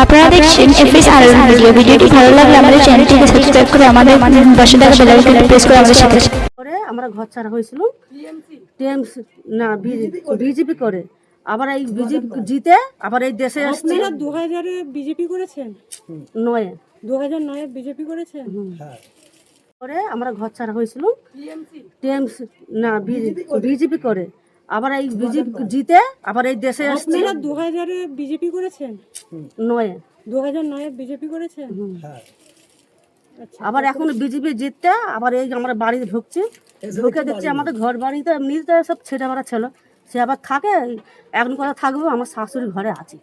আপনারা দেখছেন FS RL ভিডিওটি ভালো লাগলে আমাদের চ্যানেলটিকে সাবস্ক্রাইব করে আমাদের পাশে থাকা বেল আইকনটি প্রেস করে আমাদের সাথে করে আমরা ঘর ছাড়া হয়েছিল টিএমসি না বিজেপি করে আবার এই বিজেপি জিতে আবার এই দেশে আসছে। আপনারা 2000-এ বিজেপি করেছেন? নয় 2009-এ বিজেপি করেছেন? করে আমরা ঘর ছাড়া হয়েছিল টিএমসি না বিজেপি করে আবার এই বিজেপি জিতে আবার এই দেশে আসছে। আপনারা 2000-এ বিজেপি করেছেন? নয় 2009-এ বিজেপি করেছেন? আবার এখন বিজেপি জিততে আবার এই আমরা বাড়ি ঢুকছি, ঢুকে দেখছি আমাদের ঘর বাড়িতে এমনিতে সব ছেলে মারা ছিল, সে আবার থাকে। এখন কথা থাকবো, আমার শাশুড়ি ঘরে আছি,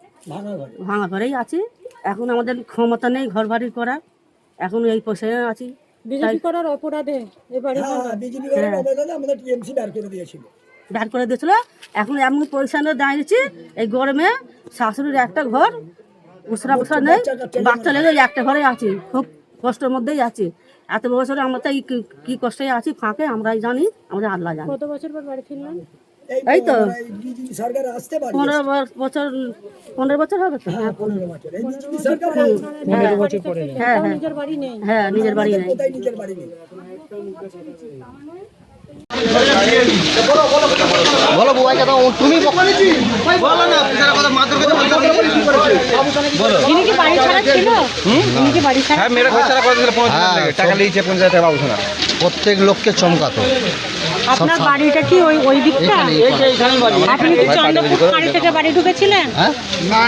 ভাঙা ঘরেই আছি। এখন আমাদের ক্ষমতা নেই ঘর বাড়ি করার, এখন এই পয়সায় আছি। বিজেপি করার অপরাধে এবারে ব্যাট করে দিয়েছিল। এখন এমন পয়সা দাঁড়িয়েছি, এই গরমে শাশুড়ির একটা ঘর উসরা বসরা নেই, বাচ্চা লেগে একটা ঘরে আছি, খুব কষ্টের মধ্যেই আছি। এত বছরে আমরা তো কি কষ্টে আছি, ফাঁকে আমরাই জানি, আমাদের আল্লাহ জানি। কত বছর পর বাড়ি ফিরলেন? এই তো 15 বছর হবে তো। হ্যাঁ নিজের বাড়ি নেই? হ্যাঁ, নিজের বাড়ি নেই। বলো বুবাইকে দাও, তুমি বলো না, কথা মাত্র বলো। ইনি কি বাড়ি ছাড়া ছিল? ইনি কি বাড়ি ছাড়া? হ্যাঁ, মেয়েরা ঘর ছাড়া করে দিয়েছিল, 5000 টাকা লিয়েছে, 5000 টাকা বাবু শোনা। প্রত্যেক লোককে চমকাতো। আপনার বাড়িটা কি ওই দিকটা? আপনি কি চন্দ্রপুর বাড়ি থেকে বাড়ি ঢুকেছিলেন? হ্যাঁ,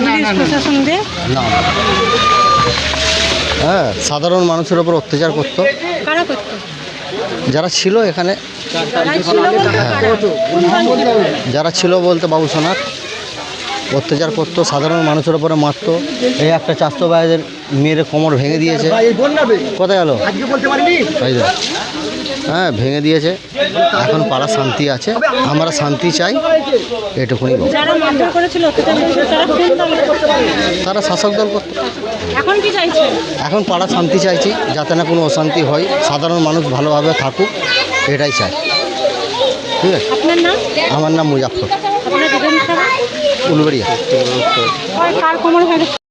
পুলিশ প্রশাসন দিয়ে? না, হ্যাঁ, সাধারণ মানুষের ওপর অত্যাচার করতো। কারা করতো? যারা ছিল এখানে, কারা ছিল বলতে কারা? যারা ছিল বলতে বাবু সোনার অত্যাচার করতো, সাধারণ মানুষের ওপরে মারতো। এই একটা চাস্তো ভাইদের মেয়ের কোমর ভেঙে দিয়েছে। কোথায় গেল? তাই তো, হ্যাঁ, ভেঙে দিয়েছে। এখন পাড়া শান্তি আছে, আমরা শান্তি চাই, এটুকুনি বলবো। যারা মারধর করেছিল অত্যাচার করেছিল তারা কোন দলের? তারা শাসক দল করতো। এখন কি চাইছেন? এখন পাড়া শান্তি চাইছি, যাতে না কোনো অশান্তি হয়, সাধারণ মানুষ ভালোভাবে থাকুক, এটাই চাই। ঠিক আছে। আপনার নাম? আমার নাম মুজাফর, আপনার বিধানসভা উলবেড়িয়া। কার কোমর ভেঙে?